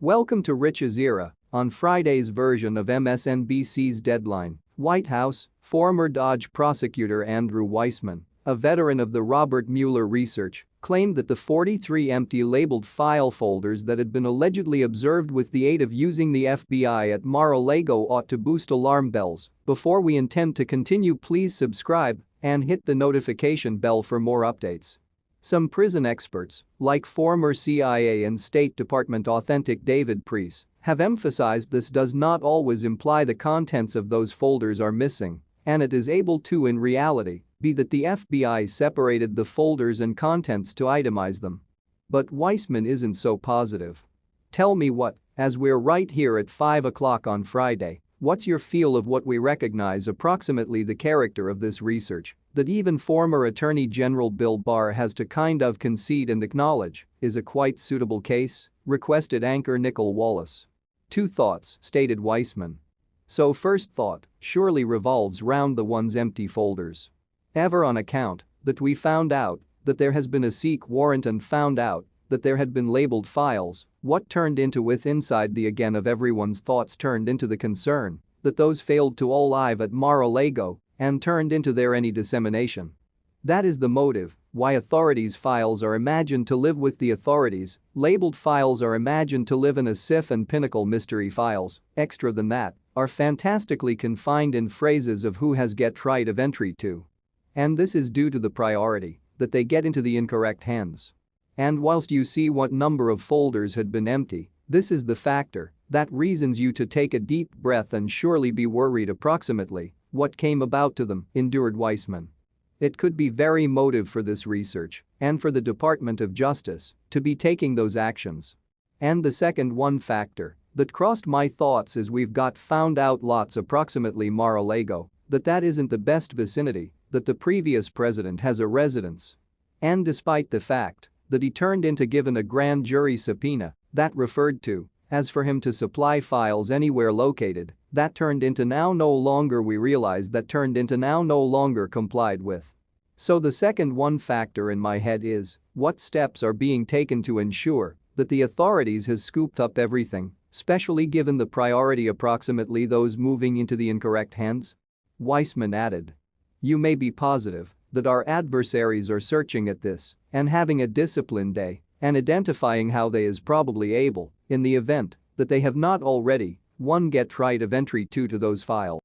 Welcome to Rich's Era. On Friday's version of MSNBC's Deadline, White House, former Dodge prosecutor Andrew Weissmann, a veteran of the Robert Mueller research, claimed that the 43 empty labeled file folders that had been allegedly observed with the aid of using the FBI at Mar-a-Lago ought to boost alarm bells. Before we intend to continue, please subscribe and hit the notification bell for more updates. Some prison experts, like former CIA and State Department authentic David Priess, have emphasized this does not always imply the contents of those folders are missing, and it is able to, in reality, be that the FBI separated the folders and contents to itemize them. But Weissmann isn't so positive. Tell me what, as we're right here at 5 o'clock on Friday, what's your feel of what we recognize approximately the character of this research that even former Attorney General Bill Barr has to kind of concede and acknowledge is a quite suitable case? Requested anchor Nicole Wallace. Two thoughts, stated Weissmann. So first thought surely revolves round the one's empty folders. Ever on account that we found out that there has been a seek warrant and found out that there had been labeled files, what turned into with inside the again of everyone's thoughts turned into the concern that those failed to all live at Mar-a-Lago and turned into their any dissemination. That is the motive why authorities' files are imagined to live with the authorities, labeled files are imagined to live in a SIF, and Pinnacle mystery files, extra than that, are fantastically confined in phrases of who has get right of entry to. And this is due to the priority that they get into the incorrect hands. And whilst you see what number of folders had been empty, this is the factor that reasons you to take a deep breath and surely be worried approximately what came about to them, endured Weissmann. It could be very motive for this research and for the Department of Justice to be taking those actions. And the second one factor that crossed my thoughts is we've got found out lots approximately Mar-a-Lago that isn't the best vicinity that the previous president has a residence. And despite the fact that he turned into given a grand jury subpoena that referred to as for him to supply files anywhere located, that turned into now no longer we realize that turned into now no longer complied with. So the second one factor in my head is, what steps are being taken to ensure that the authorities has scooped up everything, especially given the priority approximately those moving into the incorrect hands? Weissmann added. You may be positive that our adversaries are searching at this and having a disciplined day and identifying how they is probably able, in the event that they have not already, one get right of entry to those files.